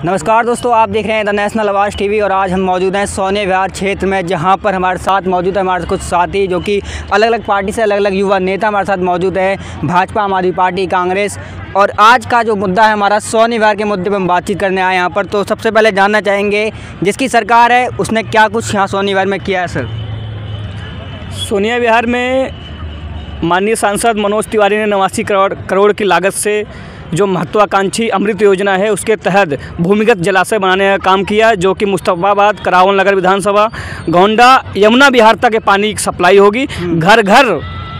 नमस्कार दोस्तों, आप देख रहे हैं द नेशनल आवाज़ टीवी और आज हम मौजूद हैं सोने विहार क्षेत्र में, जहां पर हमारे साथ मौजूद है हमारे कुछ साथी जो कि अलग अलग पार्टी से अलग अलग युवा नेता हमारे साथ मौजूद हैं। भाजपा, आम आदमी पार्टी, कांग्रेस। और आज का जो मुद्दा है हमारा सोने विहार के मुद्दे पर हम बातचीत करने आए यहाँ पर। तो सबसे पहले जानना चाहेंगे जिसकी सरकार है उसने क्या कुछ यहाँ सोने विहार में किया है। सर, सोनिया विहार में माननीय सांसद मनोज तिवारी ने 89 करोड़ की लागत से जो महत्वाकांक्षी अमृत योजना है उसके तहत भूमिगत जलाशय बनाने का काम किया, जो कि मुस्तफाबाद, करावल नगर विधानसभा, गोंडा, यमुना विहार तक के पानी की सप्लाई होगी। घर घर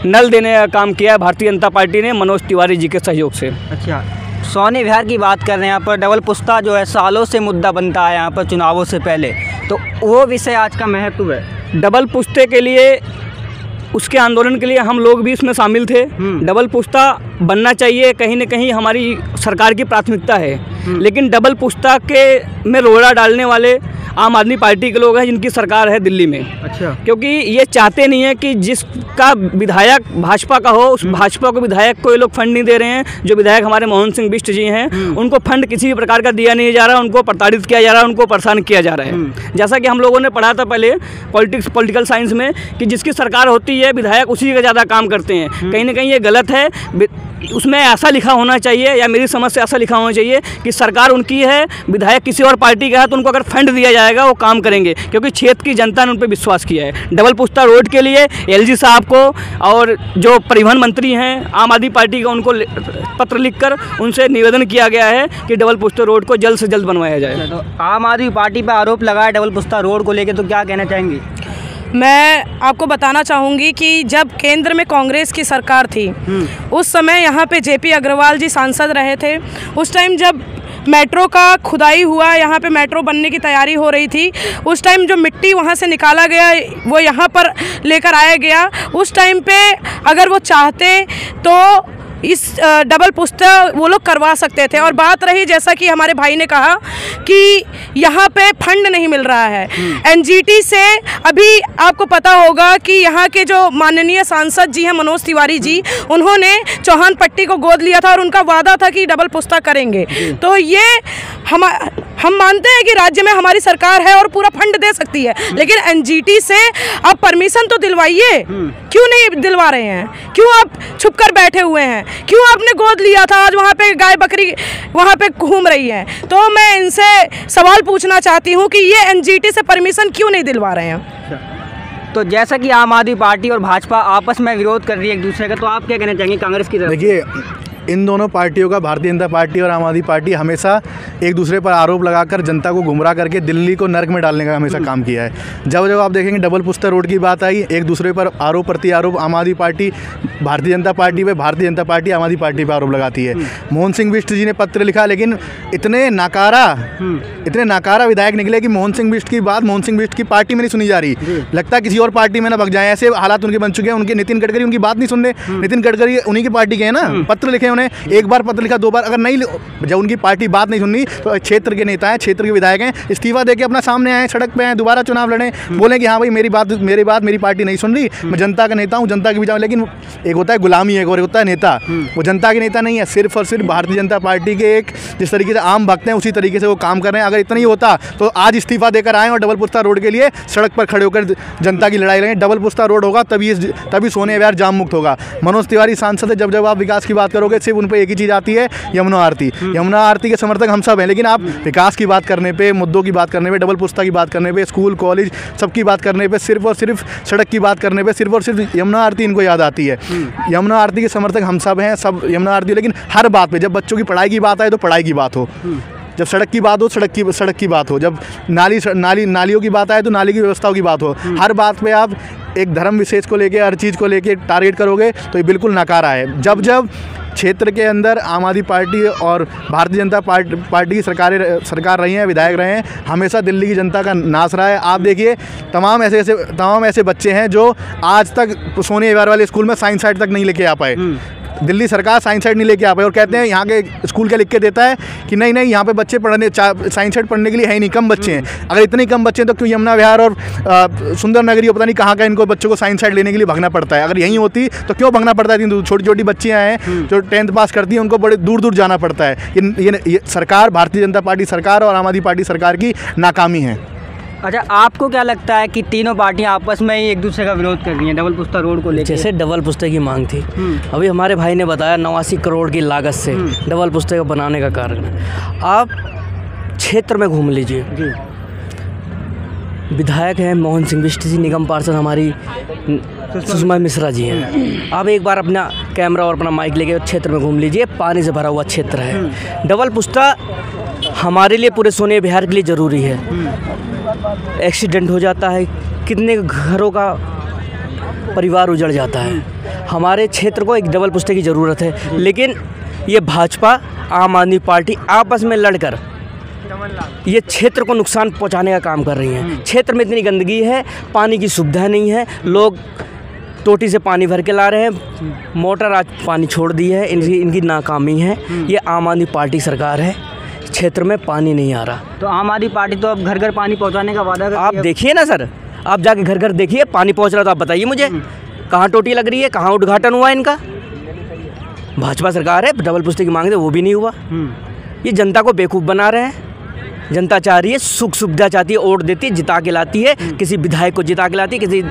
नल देने का काम किया है भारतीय जनता पार्टी ने मनोज तिवारी जी के सहयोग से। अच्छा, सोने विहार की बात कर रहे हैं यहाँ पर। डबल पुश्ता जो है सालों से मुद्दा बनता है यहाँ पर चुनावों से पहले, तो वो विषय आज का महत्व है। डबल पुश्ते के लिए, उसके आंदोलन के लिए हम लोग भी इसमें शामिल थे। डबल पुश्ता बनना चाहिए, कहीं न कहीं हमारी सरकार की प्राथमिकता है। लेकिन डबल पुश्ता के में रोड़ा डालने वाले आम आदमी पार्टी के लोग हैं जिनकी सरकार है दिल्ली में। अच्छा, क्योंकि ये चाहते नहीं है कि जिसका विधायक भाजपा का हो उस भाजपा को विधायक को ये लोग फंड नहीं दे रहे हैं। जो विधायक हमारे मोहन सिंह बिष्ट जी हैं उनको फंड किसी भी प्रकार का दिया नहीं जा रहा, उनको प्रताड़ित किया जा रहा है, उनको परेशान किया जा रहा है। जैसा कि हम लोगों ने पढ़ा था पहले पॉलिटिकल साइंस में कि जिसकी सरकार होती है विधायक उसी का ज़्यादा काम करते हैं। कहीं ना कहीं ये गलत है। उसमें ऐसा लिखा होना चाहिए, या मेरी समझ से ऐसा लिखा होना चाहिए कि सरकार उनकी है, विधायक किसी और पार्टी का है, तो उनको अगर फंड दिया जाएगा वो काम करेंगे, क्योंकि क्षेत्र की जनता ने उन पर विश्वास किया है। डबल पुश्ता रोड के लिए एलजी साहब को और जो परिवहन मंत्री हैं आम आदमी पार्टी का, उनको पत्र लिखकर उनसे निवेदन किया गया है कि डबल पुश्ता रोड को जल्द से जल्द बनवाया जाए। तो आम आदमी पार्टी पर आरोप लगा है डबल पुश्ता रोड को लेकर, तो क्या कहना चाहेंगे? मैं आपको बताना चाहूँगी कि जब केंद्र में कांग्रेस की सरकार थी उस समय यहाँ पे जेपी अग्रवाल जी सांसद रहे थे। उस टाइम जब मेट्रो का खुदाई हुआ, यहाँ पे मेट्रो बनने की तैयारी हो रही थी, उस टाइम जो मिट्टी वहाँ से निकाला गया वो यहाँ पर लेकर आया गया। उस टाइम पे अगर वो चाहते तो इस डबल पुश्ता वो लोग करवा सकते थे। और बात रही, जैसा कि हमारे भाई ने कहा कि यहाँ पे फंड नहीं मिल रहा है एनजीटी से। अभी आपको पता होगा कि यहाँ के जो माननीय सांसद जी हैं मनोज तिवारी जी, उन्होंने चौहान पट्टी को गोद लिया था और उनका वादा था कि डबल पुश्ता करेंगे। तो ये हम मानते हैं कि राज्य में हमारी सरकार है और पूरा फंड दे सकती है, लेकिन एनजीटी से आप परमिशन तो दिलवाइए। क्यों नहीं दिलवा रहे हैं? क्यों आप छुप कर बैठे हुए हैं? क्यों आपने गोद लिया था? आज वहाँ पे गाय बकरी वहाँ पे घूम रही है। तो मैं इनसे सवाल पूछना चाहती हूँ कि ये एनजीटी से परमिशन क्यों नहीं दिलवा रहे हैं? तो जैसा कि आम आदमी पार्टी और भाजपा आपस में विरोध कर रही है एक दूसरे का, तो आप क्या कहना चाहेंगे कांग्रेस की तरफ? देखिए, इन दोनों पार्टियों का, भारतीय जनता पार्टी और आम आदमी पार्टी, हमेशा एक दूसरे पर आरोप लगाकर जनता को गुमराह करके दिल्ली को नर्क में डालने का हमेशा काम किया है। जब जब आप देखेंगे डबल पुश्ता रोड की बात आई, एक दूसरे पर आरोप प्रति आरोप आम आदमी पार्टी भारतीय जनता पार्टी पे, भारतीय जनता पार्टी आम आदमी पार्टी पर आरोप लगाती है। मोहन सिंह बिष्ट जी ने पत्र लिखा, लेकिन इतने नाकारा विधायक निकले कि मोहन सिंह बिष्ट की बात मोहन सिंह बिष्ट की पार्टी में नहीं सुनी जा रही। लगता है किसी और पार्टी में ना भग जाए, ऐसे हालात उनके बन चुके हैं। उनके नितिन गडकरी उनकी बात नहीं सुन रहे। नितिन गडकरी उन्हीं की पार्टी के हैं ना, पत्र लिखे उन्हें, एक बार पत्र लिखा, 2 बार, अगर नहीं, जब उनकी पार्टी बात नहीं सुननी तो क्षेत्र के नेता हैं, क्षेत्र के विधायक हैं, इस्तीफा देके अपना सामने आए, सड़क पे आए, दोबारा चुनाव लड़ें, बोलें कि हाँ भाई मेरी बात मेरी पार्टी नहीं सुन रही, मैं जनता का नेता हूँ, जनता के बीच। लेकिन एक होता है गुलामी, एक और होता है नेता। वो जनता के नेता नहीं है, सिर्फ और सिर्फ भारतीय जनता पार्टी के एक जिस तरीके से आम भक्त हैं उसी तरीके से वो काम कर रहे हैं। अगर इतना ही होता तो आज इस्तीफा देकर आए और डबल पुश्ता रोड के लिए सड़क पर खड़े होकर जनता की लड़ाई लड़ें। डबल पुश्ता रोड होगा तभी सोने विहार जाम मुक्त होगा। मनोज तिवारी सांसद है, जब आप विकास की बात करोगे सिर्फ उन पर एक ही चीज़ आती है, यमुना आरती। यमुना आरती के समर्थक हम सब हैं, लेकिन आप विकास की बात करने पे, मुद्दों की बात करने पे, डबल पुश्ता की बात करने पे, स्कूल कॉलेज सबकी बात करने पे, सिर्फ और सिर्फ सड़क की बात करने पे सिर्फ और सिर्फ यमुना आरती इनको याद आती है। यमुना आरती के समर्थक हम सब हैं, सब यमुना आरती। लेकिन हर बात पे, जब बच्चों की पढ़ाई की बात आए तो पढ़ाई की बात हो, जब सड़क की बात हो सड़क की बात हो, जब नालियों की बात आए तो नाली की व्यवस्थाओं की बात हो। हर बात पे आप एक धर्म विशेष को लेके, हर चीज़ को लेके टारगेट करोगे तो ये बिल्कुल नकारा है। जब क्षेत्र के अंदर आम आदमी पार्टी और भारतीय जनता पार्टी की सरकार रही है, विधायक रहे हैं, हमेशा दिल्ली की जनता का नाश रहा है। आप देखिए, तमाम ऐसे बच्चे हैं जो आज तक सोने विहार वाले स्कूल में साइंस साइड तक नहीं लेके आ पाए। दिल्ली सरकार साइंस साइड नहीं लेके आ पाई और कहते हैं यहाँ के स्कूल के लिख के देता है कि नहीं नहीं यहाँ पे बच्चे पढ़ने साइंस साइड पढ़ने के लिए है ही नहीं, कम बच्चे हैं। अगर इतने कम बच्चे हैं तो क्यों यमुना विहार और सुंदर नगरी पता नहीं कहाँ का इनको बच्चों को साइंस साइड लेने के लिए भागना पड़ता है। अगर यहीं होती तो क्यों भागना पड़ता है? छोटी छोटी बच्चियाँ हैं जो 10th पास करती हैं, उनको बड़े दूर दूर जाना पड़ता है। ये सरकार, भारतीय जनता पार्टी सरकार और आम आदमी पार्टी सरकार की नाकामी है। अच्छा, आपको क्या लगता है कि तीनों पार्टियां आपस में ही एक दूसरे का विरोध कर रही हैं डबल पुस्ता रोड को लेकर? जैसे डबल पुस्ते की मांग थी, अभी हमारे भाई ने बताया 89 करोड़ की लागत से डबल पुस्ते को बनाने का कारण। आप क्षेत्र में घूम लीजिए, विधायक हैं मोहन सिंह बिष्ट जी, निगम पार्षद हमारी सुषमा मिश्रा जी हैं। आप एक बार अपना कैमरा और अपना माइक लेके क्षेत्र में घूम लीजिए, पानी से भरा हुआ क्षेत्र है। डबल पुस्ता हमारे लिए, पूरे सोने बिहार के लिए ज़रूरी है। एक्सीडेंट हो जाता है, कितने घरों का परिवार उजड़ जाता है। हमारे क्षेत्र को एक डबल पुस्ते की ज़रूरत है, लेकिन ये भाजपा आम आदमी पार्टी आपस में लड़कर ये क्षेत्र को नुकसान पहुंचाने का काम कर रही हैं। क्षेत्र में इतनी गंदगी है, पानी की सुविधा नहीं है, लोग टोटी से पानी भर के ला रहे हैं, मोटर आज पानी छोड़ दी है। इनकी नाकामी है। ये आम आदमी पार्टी सरकार है, क्षेत्र में पानी नहीं आ रहा। तो आम आदमी पार्टी तो अब घर घर पानी पहुंचाने का वादा कर रही है। आप देखिए ना सर, आप जाके घर घर देखिए, पानी पहुंच रहा, तो आप बताइए मुझे कहाँ टोटी लग रही है, कहाँ उद्घाटन हुआ इनका? भाजपा सरकार है, डबल पुस्ते की मांग थे वो भी नहीं हुआ। ये जनता को बेवकूफ़ बना रहे हैं। जनता चाह रही है, सुख सुविधा चाहती है, वोट देती है, जिता के लाती है, किसी विधायक को जिता के लाती है, किसी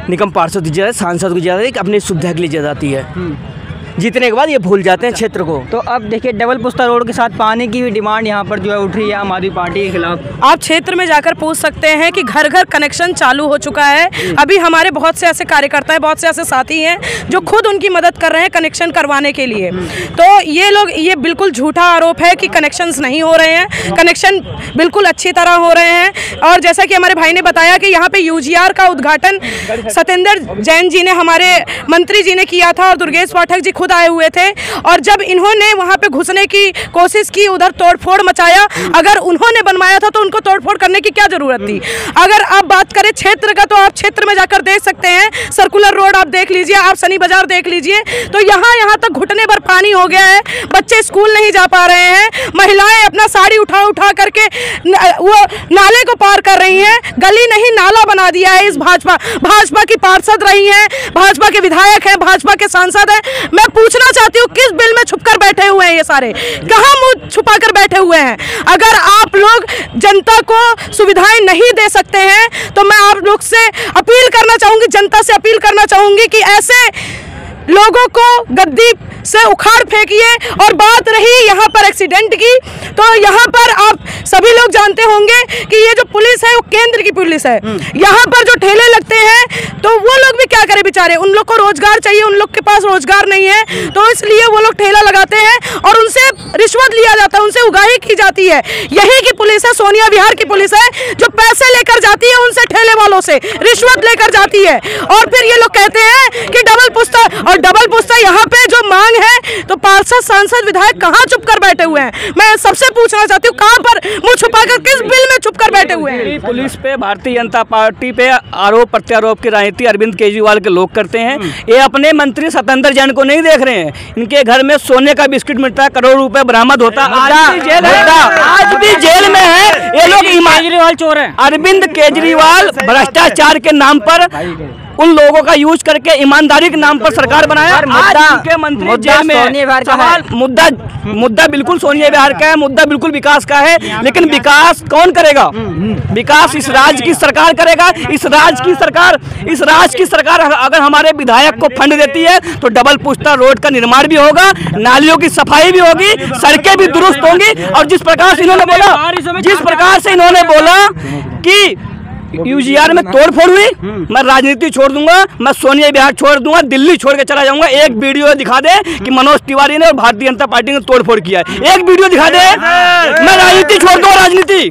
निगम पार्षद को जिताती है, सांसद को जिताती है, अपनी सुविधा के लिए जिताती है। जीतने के बाद ये भूल जाते हैं क्षेत्र को। तो अब देखिए, डबल पुस्ता रोड के साथ पानी की भी डिमांड यहाँ पर जो है उठ रही है आम आदमी पार्टी के खिलाफ। आप क्षेत्र में जाकर पूछ सकते हैं कि घर घर कनेक्शन चालू हो चुका है। अभी हमारे बहुत से ऐसे कार्यकर्ता हैं, बहुत से ऐसे साथी हैं जो खुद उनकी मदद कर रहे हैं कनेक्शन करवाने के लिए। तो ये बिल्कुल झूठा आरोप है कि कनेक्शंस नहीं हो रहे हैं। कनेक्शन बिल्कुल अच्छी तरह हो रहे हैं। और जैसा कि हमारे भाई ने बताया कि यहाँ पे यूजीआर का उद्घाटन सत्येंद्र जैन जी ने, हमारे मंत्री जी ने किया था, और दुर्गेश पाठक जी आए हुए थे। और जब इन्होंने वहां पे घुसने की कोशिश की, उधर तोड़फोड़ मचाया, अगर उन्होंने बनवाया था तो उनको तोड़फोड़ करने की क्या जरूरत थी? अगर आप बात करें क्षेत्र का, तो आप क्षेत्र में जाकर देख सकते हैं, सर्कुलर रोड आप देख लीजिए, आप शनि बाजार देख लीजिए, तो यहाँ तक घुटने भर पानी हो गया है। बच्चे स्कूल नहीं जा पा रहे हैं, महिलाएं अपना साड़ी उठा करके वो नाले को पार कर रही हैं। गली नहीं नाला बना दिया है इस भाजपा की पार्षद रही हैं, भाजपा के विधायक हैं, भाजपा के सांसद हैं। मैं पूछना चाहती हूँ, किस बिल में छुपकर बैठे हुए हैं ये सारे? कहाँ मुंह छुपा कर बैठे हुए हैं? अगर आप लोग जनता को सुविधाएं नहीं दे सकते हैं तो मैं आप लोग से अपील करना चाहूँगी, जनता से अपील करना चाहूँगी कि ऐसे लोगों को गद्दी से उखाड़ फेंकिए। और बात रही यहाँ पर एक्सीडेंट की, तो यहाँ पर आप सभी लोग जानते होंगे कि ये जो पुलिस है वो केंद्र की पुलिस है। यहाँ पर जो ठेले लगते हैं तो वो लोग भी क्या करें बेचारे, उन लोग को रोजगार चाहिए, उन लोग के पास रोजगार नहीं है, तो इसलिए वो लोग ठेला लगाते हैं और उनसे रिश्वत लिया जाता है, उनसे उगाही की जाती है। यही की पुलिस है, सोनिया विहार की पुलिस है, जो पैसे लेकर जाती है उनसे, ठेले वालों से रिश्वत लेकर जाती है। और फिर ये लोग कहते हैं कि डबल पुस्ता, और डबल पुस्ता यहाँ पे जो मांग है, तो पार्षद सांसद विधायक कहाँ छुप कर बैठे हुए हैं? मैं सबसे पूछना चाहती हूँ, कहाँ पर मुंह छुपाकर, किस बिल में छुप कर बैठे हुए हैं? पुलिस पे, भारतीय जनता पार्टी पे आरोप प्रत्यारोप की राजनीति अरविंद केजरीवाल के लोग करते हैं। ये अपने मंत्री सत्येंद्र जैन को नहीं देख रहे हैं। इनके घर में सोने का बिस्किट मिलता है, करोड़ रुपए बरामद होता है, आज भी जेल में है ये लोग। केजरीवाल चोर है। अरविंद केजरीवाल भ्रष्टाचार के नाम पर उन लोगों का यूज करके ईमानदारी के नाम पर सरकार बनाया। आज उनके मंत्री जेल में है। मुद्दा बिल्कुल सोनिया विहार का है, मुद्दा बिल्कुल विकास का है, लेकिन विकास कौन करेगा? विकास इस राज्य की सरकार करेगा। इस राज्य की सरकार अगर हमारे विधायक को फंड देती है तो डबल पुस्ता रोड का निर्माण भी होगा, नालियों की सफाई भी होगी, सड़कें भी दुरुस्त होंगी। और जिस प्रकार से इन्होंने बोला कि यूजीआर में तोड़फोड़ हुई, मैं राजनीति छोड़ दूंगा, मैं सोनिया विहार छोड़ दूंगा, दिल्ली छोड़ के चला जाऊंगा। एक वीडियो दिखा दे कि मनोज तिवारी ने और भारतीय जनता पार्टी ने तोड़फोड़ किया है, एक वीडियो दिखा दे, मैं राजनीति छोड़ दूंगा। राजनीति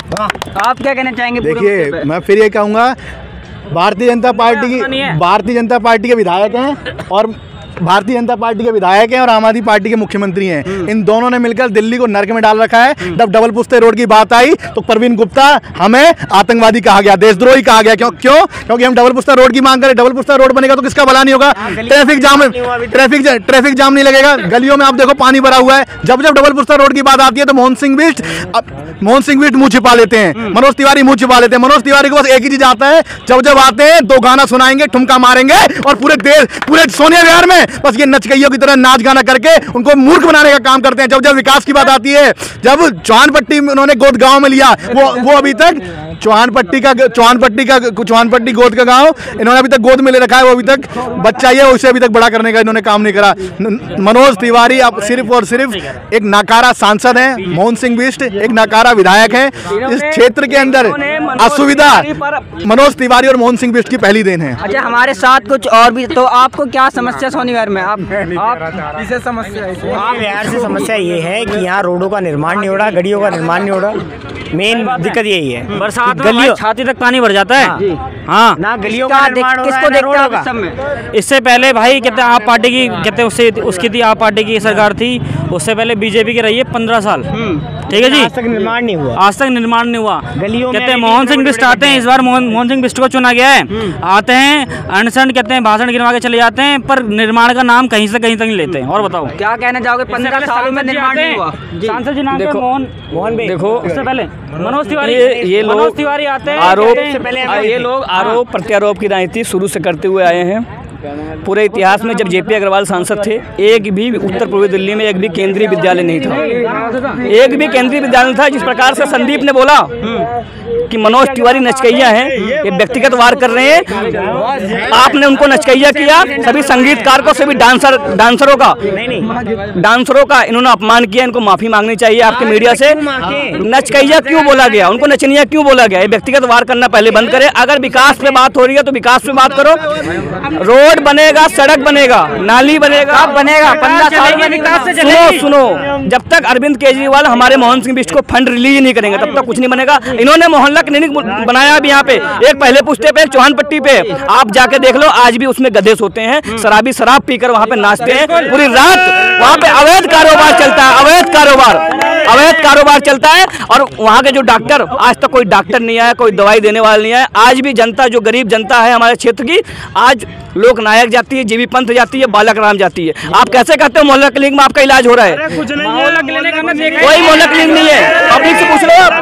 आप क्या कहना चाहेंगे? देखिए, मैं फिर ये कहूँगा, भारतीय जनता पार्टी के विधायक हैं और भारतीय जनता पार्टी के विधायक हैं और आम आदमी पार्टी के मुख्यमंत्री हैं। इन दोनों ने मिलकर दिल्ली को नर्क में डाल रखा है। जब डबल पुश्ते रोड की बात आई तो प्रवीण गुप्ता हमें आतंकवादी कहा गया, देशद्रोही कहा गया। क्योंकि हम डबल पुश्ता रोड की मांग करें। डबल पुश्ता रोड बनेगा तो किसका भला नहीं होगा? ट्रैफिक जाम नहीं लगेगा। गलियों में आप देखो पानी भरा हुआ है। जब जब डबल पुश्ता रोड की बात आती है तो मोहन सिंह बिष्ट मुंह छिपा लेते हैं, मनोज तिवारी मुंह छिपा लेते हैं। मनोज तिवारी को बस एक ही चीज आता है, जब आते हैं दो गाना सुनाएंगे, ठुमका मारेंगे और पूरे सोनिया विहार में बस ये नचकइयों की तरह नाच गाना करके उनको मूर्ख बनाने का काम करते हैं। जब विकास की बात आती है, जब चौहानपट्टी उन्होंने गोद गांव में लिया, वो अभी तक चौहानपट्टी गोद का गांव इन्होंने अभी तक गोद में ले रखा है। वो अभी तक बच्चा ही है, उसे अभी तक बड़ा करने का इन्होंने काम नहीं करा। मनोज तिवारी अब सिर्फ और सिर्फ एक नाकारा सांसद हैं। मोहन सिंह बिष्ट एक नाकारा विधायक हैं। इस क्षेत्र के अंदर असुविधा मनोज तिवारी और मोहन सिंह बिष्ट की पहली देन है। अच्छा, हमारे साथ कुछ और भी। तो आपको क्या समस्या सोनी विहार में? आप इसे समस्या ये है कि यहाँ रोडों का निर्माण नहीं हो रहा, गलियों का निर्माण नहीं हो रहा। मेन दिक्कत यही है, बरसात में छाती तक पानी भर जाता है। हाँ, ना गलियों का निर्माण किसको देखते हैं सब में? इससे पहले भाई कहते हैं आप पार्टी की, कहते हैं उसकी थी आप पार्टी की सरकार थी, उससे पहले बीजेपी की रही है 15 साल। ठीक है जी, आज तक निर्माण नहीं हुआ। आज तक निर्माण नहीं हुआ। गलियों कहते हैं मोहन सिंह बिष्ट आते हैं, इस बार मोहन सिंह बिष्ट को चुना गया है। आते हैं अनशन, कहते हैं भाषण गिरवा के चले जाते हैं, पर निर्माण का नाम कहीं से कहीं तक नहीं लेते हैं। और बताओ क्या कहना चाहोगे? 15 सालों में निर्माण नहीं हुआ। सांसद जी नाम देखो, मोहन देखो, उससे पहले मनोज तिवारी, ये मनोज तिवारी आते हैं। ये लोग आरोप प्रत्यारोप की राजनीति शुरू से करते हुए आए हैं। पूरे इतिहास में जब जेपी अग्रवाल सांसद थे, एक भी उत्तर पूर्वी दिल्ली में एक भी केंद्रीय विद्यालय नहीं था। एक भी केंद्रीय विद्यालय था। जिस प्रकार से संदीप ने बोला कि मनोज तिवारी नचकैया हैं, ये व्यक्तिगत वार कर रहे हैं। आपने उनको नचकैया किया, सभी संगीतकार को, सभी डांसरों का इन्होंने अपमान किया। इनको माफी मांगनी चाहिए आपके मीडिया से। नचकैया क्यों बोला गया, उनको नचनिया क्यों बोला गया? ये व्यक्तिगत वार करना पहले बंद करें। अगर विकास पे बात हो रही है तो विकास पे बात करो। रोड बनेगा, सड़क बनेगा, नाली बनेगा, 15 साल में विकास से। सुनो, जब तक अरविंद केजरीवाल हमारे मोहन सिंह बिष्ट को फंड रिलीज नहीं करेंगे तब तक कुछ नहीं बनेगा। इन्होंने मोहल्ला क्लिनिक बनाया भी यहाँ पे, एक पहले पुश्ते पे, एक चौहानपट्टी पे। आप जाके देख लो, आज भी उसमें गधे सोते हैं, शराबी शराब पीकर वहाँ पे नाचते हैं पूरी रात। वहाँ पे अवैध कारोबार चलता है, अवैध कारोबार चलता है। और वहाँ के जो डॉक्टर, आज तक कोई डॉक्टर नहीं आया, कोई दवाई देने वाला नहीं आया। आज भी जनता, जो गरीब जनता है हमारे क्षेत्र की, आज लोक नायक जाती है, जीवी पंथ जाती है, बालक राम जाती है। आप कैसे कहते हो मोहल्ला क्लिनिक में आपका इलाज हो रहा है? कोई मोहल्ला क्लिनिक नहीं है, पब्लिक से पूछ लो आप।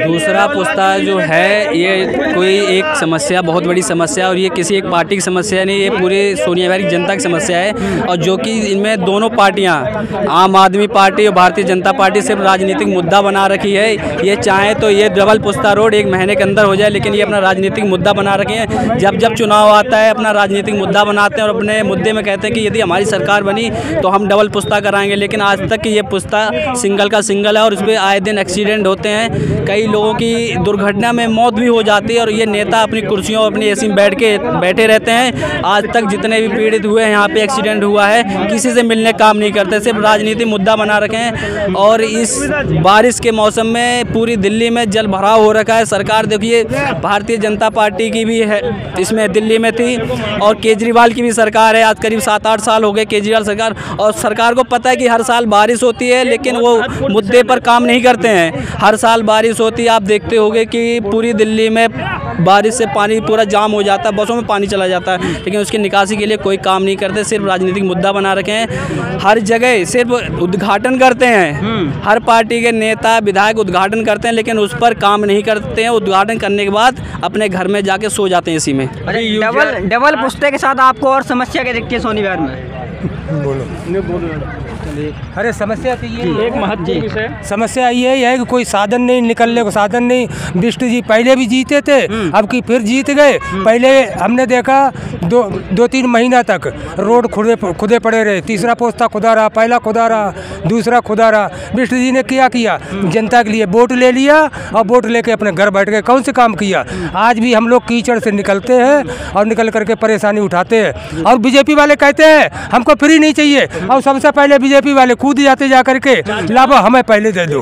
दूसरा पुस्ता जो है ये कोई एक समस्या, बहुत बड़ी समस्या, और ये किसी एक पार्टी की समस्या नहीं, ये पूरे सोनिया विहार की जनता की समस्या है। और जो कि इनमें दोनों पार्टियां, आम आदमी पार्टी और भारतीय जनता पार्टी, सिर्फ राजनीतिक मुद्दा बना रखी है। ये चाहे तो ये डबल पुस्ता रोड 1 महीने के अंदर हो जाए, लेकिन ये अपना राजनीतिक मुद्दा बना रखे हैं। जब चुनाव आता है अपना राजनीतिक मुद्दा बनाते हैं और अपने मुद्दे में कहते हैं कि यदि हमारी सरकार बनी तो हम डबल पुस्ता कराएंगे। लेकिन आज तक ये पुस्ता सिंगल का सिंगल है और उस पर आए दिन एक्सीडेंट होते हैं, कई लोगों की दुर्घटना में मौत भी हो जाती है। और ये नेता अपनी कुर्सियों अपनी एसी में बैठे रहते हैं। आज तक जितने भी पीड़ित हुए हैं, यहाँ पे एक्सीडेंट हुआ है, किसी से मिलने काम नहीं करते, सिर्फ राजनीतिक मुद्दा बना रखे हैं। और इस बारिश के मौसम में पूरी दिल्ली में जल भराव हो रखा है। सरकार देखिए, भारतीय जनता पार्टी की भी है, इसमें दिल्ली में थी, और केजरीवाल की भी सरकार है। आज करीब 7-8 साल हो गए केजरीवाल सरकार, और सरकार को पता है कि हर साल बारिश होती है, लेकिन वो मुद्दे पर काम नहीं करते हैं। हर साल बारिश होती है, आप देखते होंगे कि पूरी दिल्ली में बारिश से पानी पूरा जाम हो जाता है, बसों में पानी चला जाता है, लेकिन उसकी निकासी के लिए कोई काम नहीं करते, सिर्फ राजनीतिक मुद्दा बना रखे हैं। हर जगह सिर्फ उद्घाटन करते हैं, हर पार्टी के नेता विधायक उद्घाटन करते हैं, लेकिन उस पर काम नहीं करते हैं। उद्घाटन करने के बाद अपने घर में जाके सो जाते हैं इसी में। डबल पुश्ते के साथ आपको और समस्या क्या दिखती है सोनी विहार में? अरे समस्या तो ये एक महत्वपूर्ण विषय, समस्या ये है कि कोई साधन नहीं, निकलने को साधन नहीं। बिष्ट जी पहले भी जीते थे, अब की फिर जीत गए। पहले हमने देखा 2-3 महीना तक रोड खुदे पड़े रहे, तीसरा पोस्ता खुदा रहा, पहला खुदा रहा, दूसरा खुदा रहा। बिष्ट जी ने क्या किया, जनता के लिए वोट ले लिया और वोट लेके अपने घर बैठ गए, कौन से काम किया? आज भी हम लोग कीचड़ से निकलते हैं और निकल करके परेशानी उठाते हैं। और बीजेपी वाले कहते हैं हमको फ्री नहीं चाहिए, और सबसे पहले बीजेपी वाले कूद जाते जा करके, लाभ हमें पहले दे दो।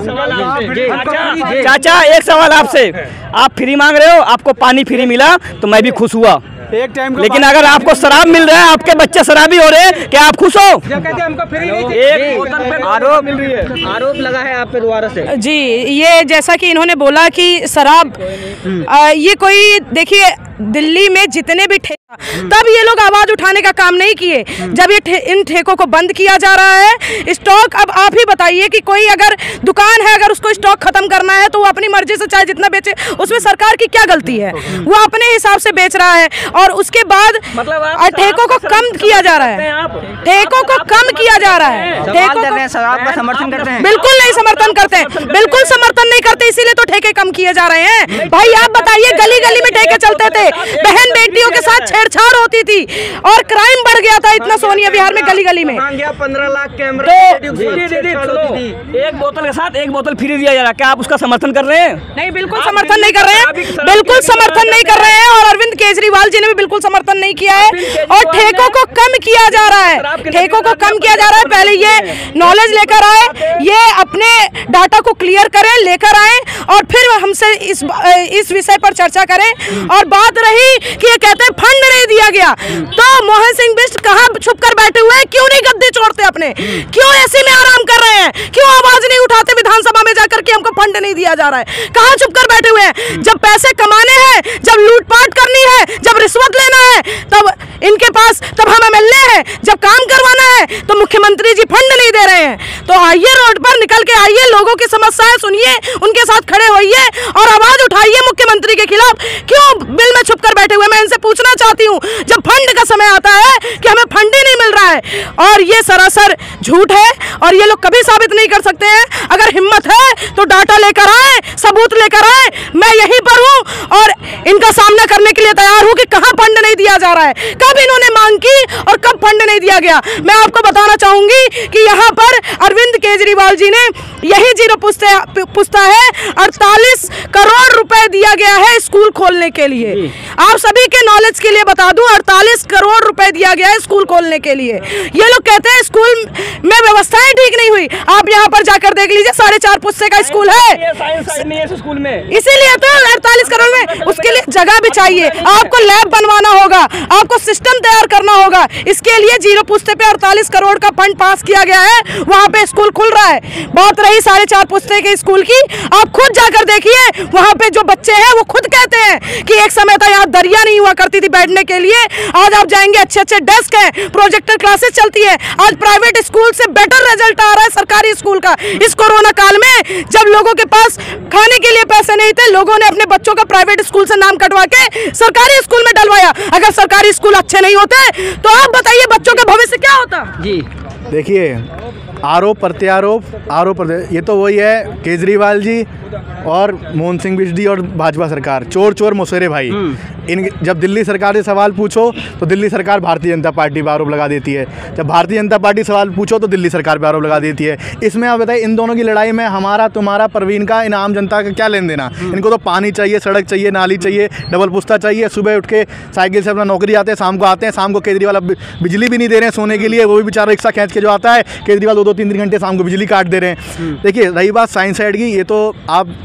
चाचा एक सवाल आपसे, आप फ्री मांग रहे हो, आपको पानी फ्री मिला तो मैं भी खुश हुआ, एक टाइम लेकिन अगर आपको शराब मिल रहा है, आपके बच्चे शराबी हो रहे हैं, क्या आप खुश हो? आरोप लगा है आप पे दोबारा से। जी, ये जैसा कि इन्होंने बोला कि शराब ये कोई, देखिए दिल्ली में जितने भी तब ये लोग आवाज उठाने का काम नहीं किए जब ये इन ठेकों को बंद किया जा रहा है। स्टॉक, अब आप ही बताइए कि कोई अगर दुकान है, अगर उसको स्टॉक खत्म करना है तो वो अपनी मर्जी से चाहे जितना बेचे, उसमें सरकार की क्या गलती है? वो अपने हिसाब से बेच रहा है। और उसके बाद ठेकों को कम किया जा रहा है, ठेकों को कम किया जा रहा है। शराब का समर्थन करते हैं? बिल्कुल नहीं समर्थन करते, बिल्कुल समर्थन नहीं करते, इसीलिए तो ठेके कम किए जा रहे हैं। भाई आप बताइए, गली गली में ठेके चलते थे, बहन बेटियों के साथ छेड़छाड़ होती थी और क्राइम बढ़ गया था इतना सोनिया विहार में गली गली में। 15 लाख कैमरा, एक बोतल के साथ एक बोतल फ्री दिया जा रहा है, क्या आप उसका समर्थन कर रहे हैं? नहीं, बिल्कुल समर्थन नहीं कर रहे हैं, बिल्कुल समर्थन नहीं कर रहे हैं। और अरविंद केजरीवाल जी ने भी बिल्कुल समर्थन नहीं किया है। और ठेकों को कम किया जा रहा है, ठेकों को कम किया जा रहा है। पहले ये नॉलेज लेकर आए, ये अपने डाटा को क्लियर करें, लेकर आए और फिर हमसे इस विषय पर चर्चा करें। और बात रही कि ये कहते हैं फंड नहीं दिया गया, तो मोहन सिंह बिष्ट कहाँ छुप कर बैठे हुए हैं? क्यों नहीं गद्दे छोड़ते अपने? क्यों ऐसे में आराम कर रहे हैं? क्यों आवाज नहीं उठाते विधानसभा में जाकर कि हमको फंड नहीं दिया जा रहा है? कहाँ छुप कर बैठे हुए हैं? जब पैसे कमाने हैं, जब लूटपाट करनी है, जब रिश्वत लेना है, तब इनके पास, तब हम एमएलए हैं, जब काम करवाना है तो मुख्यमंत्री जी फंड नहीं दे रहे हैं। तो आइए, रोड पर निकल के आइए, लोगों की समस्याएं सुनिए, उनके साथ खड़े होइए और आवाज उठाइए मुख्यमंत्री के खिलाफ। क्यों बिल में छुप कर बैठे हुए? मैं इनसे पूछना चाहती हूँ, जब फंड का समय आता है कि हमें फंड ही नहीं मिल रहा है, और ये सरासर झूठ है और ये लोग कभी साबित नहीं कर सकते हैं। अगर हिम्मत है तो डाटा लेकर आए, सबूत लेकर आए, मैं यहीं पर हूँ और इनका सामना करने के लिए तैयार हूँ कि कहाँ फंड नहीं दिया जा रहा है, कब इन्होंने मांग की और कब फंड नहीं दिया गया। मैं आपको बताना चाहूंगी कि यहाँ पर अरविंद केजरीवाल जी ने यही जीरो पूछता है, 48 करोड़ रुपए दिया गया है स्कूल खोलने के लिए। आप सभी के नॉलेज के लिए बता दूं, 48 करोड़ रुपए दिया गया है स्कूल खोलने के लिए। ये लोग कहते हैं स्कूल में व्यवस्थाएं ठीक नहीं हुई। आप यहाँ पर जाकर देख लीजिए, 4.5 पुस्ते का स्कूल है, स्कूल में, इसीलिए तो 48 करोड़ में। उसके लिए जगह भी चाहिए, आपको लैब बनवाना होगा, आपको सिस्टम तैयार करना होगा। इसके लिए जीरो पुस्ते पे 48 करोड़ का फंड पास किया गया है, वहाँ पे स्कूल खुल रहा है। बात रही 4.5 पुस्ते के स्कूल की, आप खुद जाकर देखिए, वहाँ पे जो बच्चे हैं वो खुद कहते हैं कि एक समय था यहाँ दरिया नहीं हुआ करती थी बैठने के लिए, आज आप जाएंगे अच्छे अच्छे डेस्क हैं, प्रोजेक्टर क्लासेस चलती है। आज प्राइवेट स्कूल से बेटर रिजल्ट आ रहा है सरकारी स्कूल का। इस कोरोना काल में जब लोगों के पास खाने के लिए पैसे नहीं थे, लोगों ने अपने बच्चों का प्राइवेट स्कूल से नाम कटवा के सरकारी स्कूल में डलवाया। अगर सरकारी स्कूल अच्छे नहीं होते तो आप बताइए बच्चों का भविष्य क्या होता? जी देखिए, आरोप प्रत्यारोप, ये तो वही है केजरीवाल जी और मोहन सिंह बिष्ट जी और भाजपा सरकार, चोर चोर मुसहरे भाई। इन जब दिल्ली सरकार से सवाल पूछो तो दिल्ली सरकार भारतीय जनता पार्टी पर आरोप लगा देती है, जब भारतीय जनता पार्टी सवाल पूछो तो दिल्ली सरकार पर आरोप लगा देती है। इसमें आप बताइए, इन दोनों की लड़ाई में हमारा, तुम्हारा, प्रवीण का, इन आम जनता का क्या लेन देना? इनको तो पानी चाहिए, सड़क चाहिए, नाली चाहिए, डबल पुस्ता चाहिए। सुबह उठ के साइकिल से अपना नौकरी आते हैं, शाम को आते हैं। शाम को केजरीवाल अब बिजली भी नहीं दे रहे हैं सोने के लिए, वो भी बेचारा रिक्शा खींच के जो आता है, केजरीवाल 2-3 घंटे शाम को बिजली काट दे रहे हैं। देखिए, रही बात साइंस साइड की, ये तो आप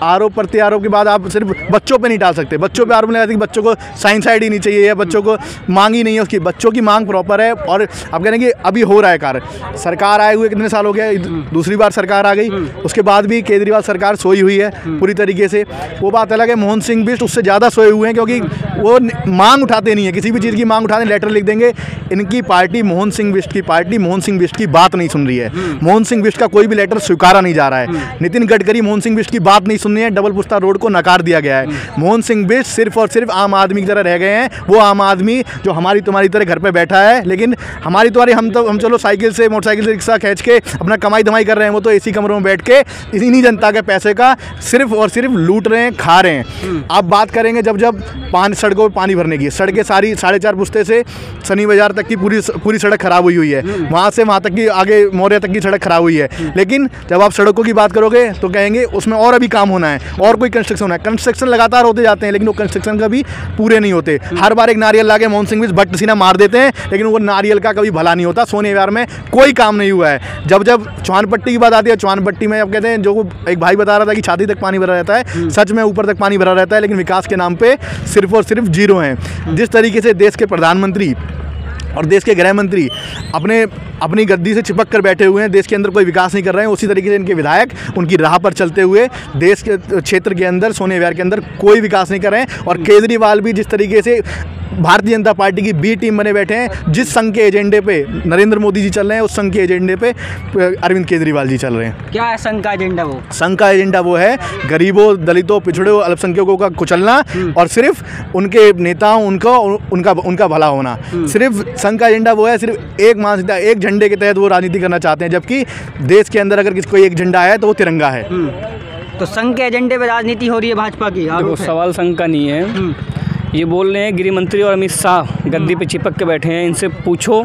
आरोप प्रत्यारोप के बाद आप सिर्फ बच्चों पे नहीं डाल सकते। बच्चों पे आरोप लगाते कि बच्चों को साइंस साइड ही नहीं चाहिए या बच्चों को मांग ही नहीं है उसकी। बच्चों की मांग प्रॉपर है और अब कह रहे हैं कि अभी हो रहा है कार्य। सरकार आए हुए कितने साल हो गया, दूसरी बार सरकार आ गई, उसके बाद भी केजरीवाल सरकार सोई हुई है पूरी तरीके से। वो बात अलग है, मोहन सिंह बिष्ट उससे ज़्यादा सोए हुए हैं क्योंकि वो मांग उठाते नहीं है, किसी भी चीज़ की मांग उठाते लेटर लिख देंगे। इनकी पार्टी, मोहन सिंह बिष्ट की पार्टी, मोहन सिंह बिष्ट की बात नहीं सुन रही है। मोहन सिंह बिष्ट का कोई भी लेटर स्वीकारा नहीं जा रहा है। नितिन गडकरी मोहन सिंह बिष्ट की बात नहीं सुन रही है, डबल पुस्ता रोड को नकार दिया गया है। मोहन सिंह बिष्ट सिर्फ और सिर्फ आम आदमी की तरह रह गए हैं। वो आम आदमी जो हमारी तुम्हारी तरह घर पे बैठा है, लेकिन हमारी तुम्हारी हम चलो साइकिल से, मोटरसाइकिल से रिक्शा खींच के अपना कमाई धमाई कर रहे हैं, वो तो एसी कमरों में बैठ के इन्हीं जनता के पैसे का सिर्फ और सिर्फ लूट रहे हैं, खा रहे हैं। आप बात करेंगे जब सड़कों पर पानी भरने की, सड़कें सारी 4.5 पुस्ते से शनि बाजार तक की पूरी सड़क खराब हुई है। वहाँ से वहाँ तक की, आगे मौर्य तक की सड़क खराब हुई है। लेकिन जब आप सड़कों की बात करोगे तो कहेंगे उसमें और अभी काम होना है और कोई कंस्ट्रक्शन होना है। कंस्ट्रक्शन लगातार होते जाते हैं लेकिन वो कंस्ट्रक्शन कभी पूरे नहीं होते। हर बार एक नारियल लाके मोहन सिंह बिष्ट बट सीना मार देते हैं लेकिन वो नारियल का कभी भला नहीं होता। सोने विहार में कोई काम नहीं हुआ है। जब चौहान पट्टी की बात आती है, चौहान पट्टी में अब कहते हैं, जो एक भाई बता रहा था कि छाती तक पानी भरा रहता है, सच में ऊपर तक पानी भरा रहता है लेकिन विकास के नाम पे सिर्फ और सिर्फ जीरो हैं। जिस तरीके से देश के प्रधानमंत्री और देश के गृह मंत्री अपनी गद्दी से चिपक कर बैठे हुए हैं, देश के अंदर कोई विकास नहीं कर रहे हैं, उसी तरीके से इनके विधायक उनकी राह पर चलते हुए देश के क्षेत्र के अंदर, सोने विहार के अंदर कोई विकास नहीं कर रहे हैं। और केजरीवाल भी जिस तरीके से भारतीय जनता पार्टी की बी टीम बने बैठे हैं, जिस संघ के एजेंडे पे नरेंद्र मोदी जी चल रहे हैं उस संघ के एजेंडे पे अरविंद केजरीवाल जी चल रहे हैं। क्या है संघ का एजेंडा? वो संघ का एजेंडा वो है गरीबों, दलितों, पिछड़ों, अल्पसंख्यकों का कुचलना और सिर्फ उनके नेताओं उनका भला होना। सिर्फ संघ का एजेंडा वो है, सिर्फ एक मानसिकता, एक झंडे के तहत वो राजनीति करना चाहते हैं, जबकि देश के अंदर अगर किसी को एक झंडा है तो वो तिरंगा है। तो संघ के एजेंडे पे राजनीति हो रही है भाजपा की? देखो, सवाल संघ का नहीं है। ये बोल रहे हैं गृह मंत्री और अमित शाह गद्दी पे चिपक के बैठे हैं। इनसे पूछो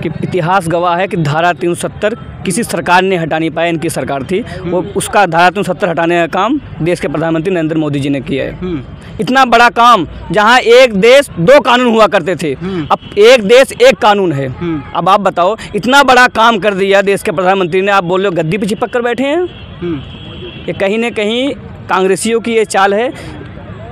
कि इतिहास गवाह है कि धारा 370 किसी सरकार ने हटा नहीं पाया, इनकी सरकार थी वो, उसका धारा 370 हटाने का काम देश के प्रधानमंत्री नरेंद्र मोदी जी ने किया है। इतना बड़ा काम, जहां एक देश दो कानून हुआ करते थे, अब एक देश एक कानून है। अब आप बताओ, इतना बड़ा काम कर दिया देश के प्रधानमंत्री ने, आप बोल रहे हो गद्दी पे चिपक कर बैठे हैं। ये कहीं न कहीं कांग्रेसियों की ये चाल है।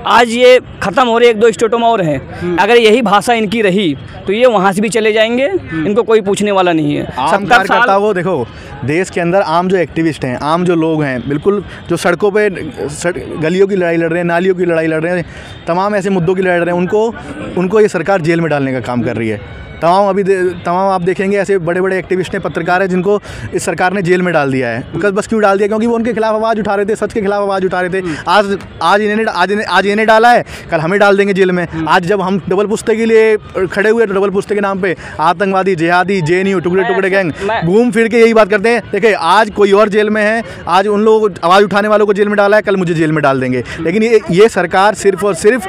आज ये ख़त्म हो रहे, एक दो स्टेटों में और हैं, अगर यही भाषा इनकी रही तो ये वहाँ से भी चले जाएंगे, इनको कोई पूछने वाला नहीं है। 70 साल वो देखो, देश के अंदर आम जो एक्टिविस्ट हैं, आम जो लोग हैं, बिल्कुल जो सड़कों पे गलियों की लड़ाई लड़ रहे हैं, नालियों की लड़ाई लड़ रहे हैं, तमाम ऐसे मुद्दों की लड़ाई लड़ रहे हैं, उनको ये सरकार जेल में डालने का काम कर रही है। तमाम आप देखेंगे ऐसे बड़े बड़े एक्टिविस्ट हैं, पत्रकार हैं, जिनको इस सरकार ने जेल में डाल दिया है। बस क्यों डाल दिया? क्योंकि वो उनके खिलाफ आवाज़ उठा रहे थे, सच के खिलाफ आवाज़ उठा रहे थे। आज इन्हें डाला है, कल हमें डाल देंगे जेल में। आज जब हम डबल पुश्ते के लिए खड़े हुए तो डबल पुश्ते के नाम पे आतंकवादी, जिहादी, JNU, टुकड़े गैंग घूम फिर के यही बात करते हैं। देखिए, आज कोई और जेल में है, आज उन लोगों को, आवाज़ उठाने वालों को जेल में डाला है, कल मुझे जेल में डाल देंगे। लेकिन ये सरकार सिर्फ और सिर्फ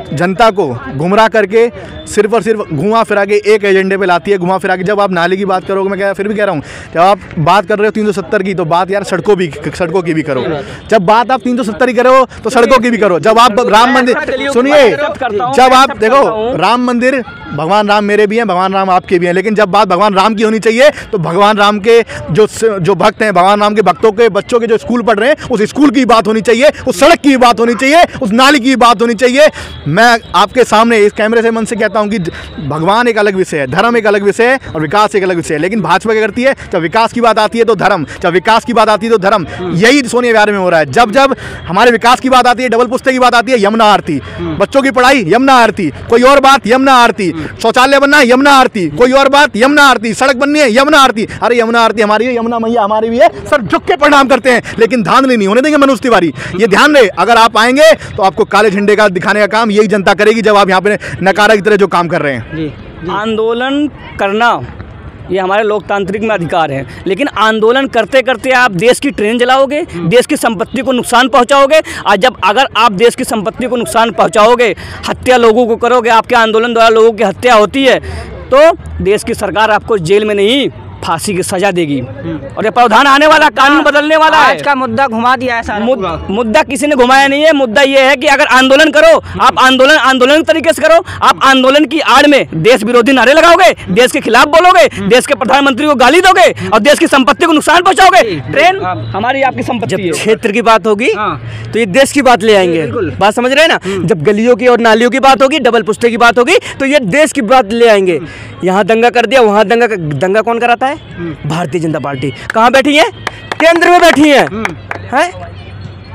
जनता को गुमराह करके सिर्फ और सिर्फ घुमा फिरा के एक एजेंडे पे लाती है। घुमा फिरा के जब आप नाले की बात करोगे, मैं फिर भी कह रहा हूँ, जब आप बात कर रहे हो 370 की, तो बात यार सड़कों की भी करो। जब बात आप 370 की करो तो सड़कों की भी करो। जब आप राम मंदिर, सुनिए, जब आप देखो राम मंदिर, भगवान राम मेरे भी हैं, भगवान राम आपके भी हैं, लेकिन जब बात भगवान राम की होनी चाहिए तो भगवान राम के जो भक्त हैं, भगवान राम के भक्तों के बच्चों के जो स्कूल पढ़ रहे हैं, उस स्कूल की बात होनी चाहिए, उस सड़क की बात होनी चाहिए, उस नाली की बात होनी चाहिए। मैं आपके सामने इस कैमरे से मन से कहता हूं कि भगवान एक अलग विषय है, धर्म एक अलग विषय है और विकास एक अलग विषय है। लेकिन भाजपा क्या करती है? जब विकास की बात आती है तो धर्म, जब विकास की बात आती है तो धर्म। यही सोने विहार में हो रहा है। जब हमारे विकास की बात आती है, डबल पुश्ते की बात आती है, यमुना आरती, बच्चों की पढ़ाई, यमुना आरती, कोई और बात, यमुना आरती, शौचालय बनना है, यमुना आरती, कोई और बात, यमुना आरती, सड़क बननी है, यमुना आरती। अरे यमुना आरती हमारी है, यमुना मैया हमारी भी है, सर झुक के प्रणाम करते हैं, लेकिन धांधली नहीं होने देंगे मनोज तिवारी। ये ध्यान रहे, अगर आप आएंगे तो आपको काले झंडे का दिखाने का काम यही जनता करेगी, जब आप यहाँ पे नकारा की तरह जो काम कर रहे हैं। आंदोलन करना ये हमारे लोकतांत्रिक में अधिकार है, लेकिन आंदोलन करते करते आप देश की ट्रेन जलाओगे, देश की संपत्ति को नुकसान पहुंचाओगे। और अगर आप देश की संपत्ति को नुकसान पहुंचाओगे, हत्या लोगों को करोगे, आपके आंदोलन द्वारा लोगों की हत्या होती है, तो देश की सरकार आपको जेल में नहीं, फांसी की सजा देगी। और ये प्रावधान आने वाला, कानून बदलने वाला है। आज का मुद्दा घुमा दिया है सारा। मुद्दा किसी ने घुमाया नहीं है। मुद्दा ये है कि अगर आंदोलन करो, आप आंदोलन तरीके से करो, आप आंदोलन की आड़ में देश विरोधी नारे लगाओगे, देश के खिलाफ बोलोगे, देश के प्रधानमंत्री को गाली दोगे और देश की संपत्ति को नुकसान पहुंचाओगे। ट्रेन हमारी आपकी संपत्ति है। क्षेत्र की बात होगी तो ये देश की बात ले आएंगे, बात समझ रहे हैं ना। जब गलियों की और नालियों की बात होगी, डबल पुश्ते की बात होगी, तो ये देश की बात ले आएंगे। यहाँ दंगा कर दिया, वहाँ दंगा कौन कराता है? भारतीय जनता पार्टी। कहाँ बैठी है? केंद्र में बैठी है।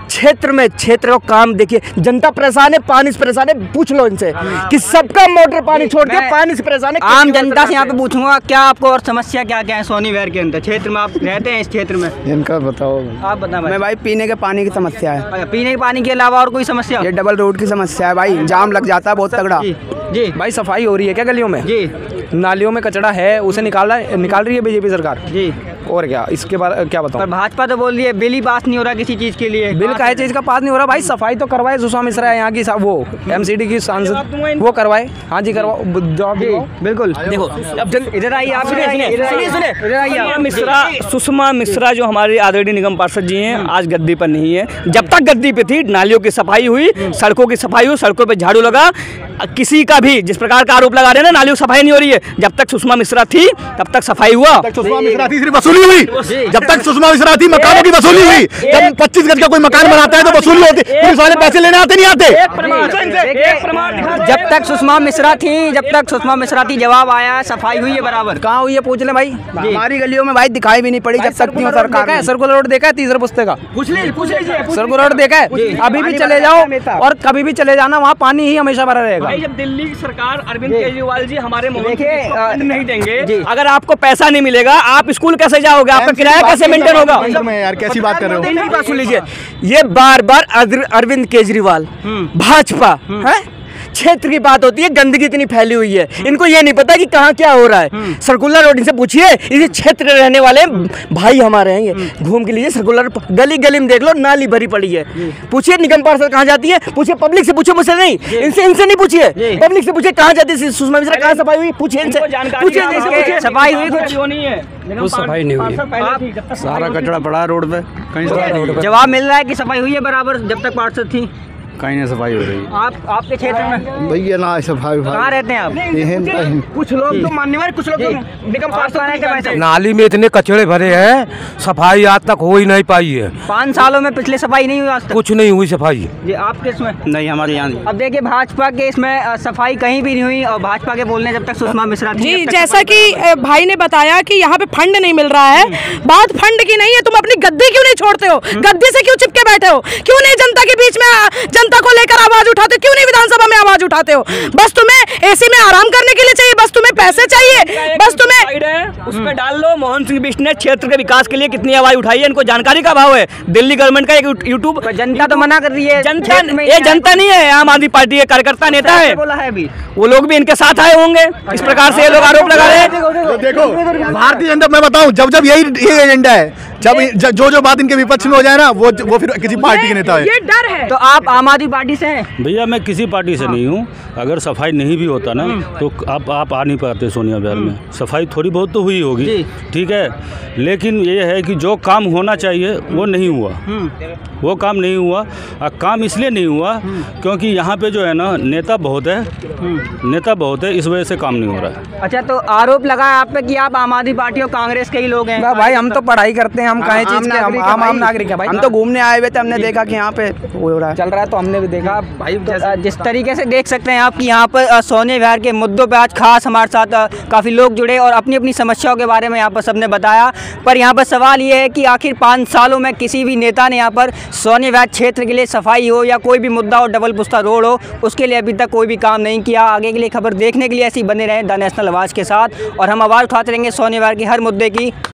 क्षेत्र का काम देखिए, जनता परेशान है, पानी से परेशान है। पूछ लो इनसे कि सबका मोटर पानी छोड़ दिया, पानी से परेशान है। आम जनता से यहाँ पे पूछूंगा, क्या आपको और समस्या क्या क्या है सोनी विहार के अंदर क्षेत्र में? आप रहते हैं इस क्षेत्र में, इनका बताओ। आप बताओ। मैं भाई पीने के पानी की समस्या है। अच्छा, पीने के पानी के अलावा और कोई समस्या? ये डबल रोड की समस्या है भाई, जाम लग जाता है बहुत तगड़ा। जी भाई सफाई हो रही है क्या गलियों में? जी। नालियों में कचरा है, उसे निकाल रही है बीजेपी सरकार। जी। और क्या इसके बारे क्या बताऊँ। पर भाजपा तो बोल रही है बिल ही पास नहीं हो रहा किसी चीज़ के लिए। बिल का चीज़ का पास नहीं हो रहा भाई, सफाई तो करवाए। सुषमा मिश्रा है यहाँ की, वो MCD की सांसद, वो करवाए। हाँ जी करवाओ, जवाब बिल्कुल। देखो इधर आइए आप, इधर आइए। सुषमा मिश्रा जो हमारे आदरणीय निगम पार्षद जी हैं, आज गद्दी पर नहीं है। जब तक गद्दी पे थी नालियों की सफाई हुई, सड़कों की सफाई हुई, सड़कों पे झाड़ू लगा। किसी का भी जिस प्रकार का आरोप लगा रहे हैं ना नालियों की सफाई नहीं हो रही है, जब तक सुषमा मिश्रा थी तब तक सफाई हुआ। सुषमा मिश्रा थी सिर्फ वसूली हुई, जब तक सुषमा मिश्रा थी मकानों की वसूली हुई। जब 25 गज का कोई मकान बनाता है तो वसूली होती, पुलिस वाले पैसे लेने आते नहीं आते। जब तक सुषमा मिश्रा थी जवाब आया, सफाई हुई है बराबर। कहाँ हुई है पूछ ले भाई, हमारी गलियों में भाई दिखाई भी नहीं पड़ी जब तक नहीं सरकार है। सर्कुलर रोड देखा है तीसरे पुस्ते का, सर्कुलर रोड देखा है। अभी भी चले जाओ और कभी भी चले जाना, वहाँ पानी ही हमेशा भरा रहेगा। जब दिल्ली की सरकार अरविंद केजरीवाल जी हमारे फंड नहीं देंगे, अगर आपको पैसा नहीं मिलेगा आप स्कूल कैसे जाओगे, आपका किराया कैसे मेंटेन होगा? यार कैसी बात कर रहे हो? बात सुन लीजिए, ये बार बार अरविंद केजरीवाल भाजपा है क्षेत्र की बात होती है, गंदगी इतनी फैली हुई है, इनको ये नहीं पता कि कहाँ क्या हो रहा है। सर्कुलर रोड से पूछिए, इस क्षेत्र में रहने वाले भाई हमारे हैं, ये घूम के लीजिए सर्कुलर गली गली में देख लो नाली भरी पड़ी है। पूछिए निगम पार्षद कहाँ जाती है, पूछिए पब्लिक से, पूछिए मुझसे नहीं, इनसे नहीं पूछिए, पब्लिक से पूछिए कहाँ जाती है सुषमा मिश्रा, कहाँ सफाई हुई, पूछिए इनसे, पूछिए सफाई हुई कुछ कुछ सफाई नहीं हुई, सारा कचरा पड़ा रोड पे, कहीं जवाब मिल रहा है कि सफाई हुई है बराबर जब तक पार्षद थी? कहीं ना सफाई हो रही। आपके क्षेत्र में भैया ना सफाई, कहाँ रहते हैं आप? कुछ लोग तो मानने वाले, कुछ लोग निगम पार्षद। नाली में इतने कचड़े भरे हैं, सफाई आज तक हो ही नहीं पाई है। 5 सालों में पिछले सफाई नहीं हुई आज तक? कुछ नहीं हुई सफाई। जी आपके इसमें? नहीं हमारे यहाँ। अब देखिए भाजपा के इसमें सफाई कहीं भी नहीं हुई और भाजपा के बोलने जब तक सुषमा मिश्रा थी। जी जैसा कि भाई ने बताया कि यहाँ पे फंड नहीं मिल रहा है, बात फंड की नहीं है। तुम अपनी गद्दी क्यों नहीं छोड़ते हो, गद्दी से क्यों चिपके बैठे हो, क्यों नहीं जनता के बीच में जनता को लेकर आवाज उठाते, क्यों नहीं विधानसभा में आवाज उठाते हो? बस तुम्हें एसी में आराम करने के लिए चाहिए, बस तुम्हें पैसे चाहिए, बस तुम्हें उस पे डाल लो। मोहन सिंह बिष्ट ने क्षेत्र के विकास के लिए कितनी आवाज उठाई है, इनको जानकारी का अभाव है। दिल्ली गवर्नमेंट का एक यूट्यूब, जनता तो मना कर रही है। ये जनता नहीं है, आम आदमी पार्टी के कार्यकर्ता नेता है, बोला है अभी वो लोग भी इनके साथ आए होंगे। इस प्रकार से ये लोग आरोप लगा रहे हैं। देखो भारतीय जनता, मैं बताऊं जब यही एजेंडा है, जब जो बात इनके विपक्ष में हो जाए ना वो फिर किसी पार्टी के नेता है। ये डर है। तो आप आम आदमी पार्टी से हैं? भैया मैं किसी पार्टी से नहीं हूँ। अगर सफाई नहीं भी होता ना तो आप आ नहीं पाते सोनिया विहार में। सफाई थोड़ी बहुत तो हुई होगी, ठीक है, लेकिन ये है कि जो काम होना चाहिए वो नहीं हुआ, वो काम नहीं हुआ। काम इसलिए नहीं हुआ क्योंकि यहाँ पे जो है ना नेता बहुत है, इस वजह से काम नहीं हो रहा है। अच्छा, तो आरोप लगा है आप पे कि आप आम आदमी पार्टी और कांग्रेस के ही लोग हैं। भाई हम तो पढ़ाई करते हैं, हम कहीं चीज के आम नागरिक है भाई। हम तो घूमने आए हुए थे, हमने देखा कि यहाँ पे हो रहा है, चल रहा है, तो हमने भी देखा भाई। जिस तरीके से देख सकते हैं आप कि यहाँ पर सोनिया विहार के मुद्दों पे आज खास हमारे साथ काफ़ी लोग जुड़े और अपनी अपनी समस्याओं के बारे में यहाँ पर सबने बताया। पर यहाँ पर सवाल ये है कि आखिर 5 सालों में किसी भी नेता ने यहाँ पर सोनिया विहार क्षेत्र के लिए सफाई हो या कोई भी मुद्दा हो, डबल पुस्ता रोड हो, उसके लिए अभी तक कोई भी काम नहीं किया। आगे के लिए खबर देखने के लिए ऐसे ही बने रहें द नेशनल आवाज़ के साथ और हम आवाज़ उठाते रहेंगे सोनिया विहार की हर मुद्दे की।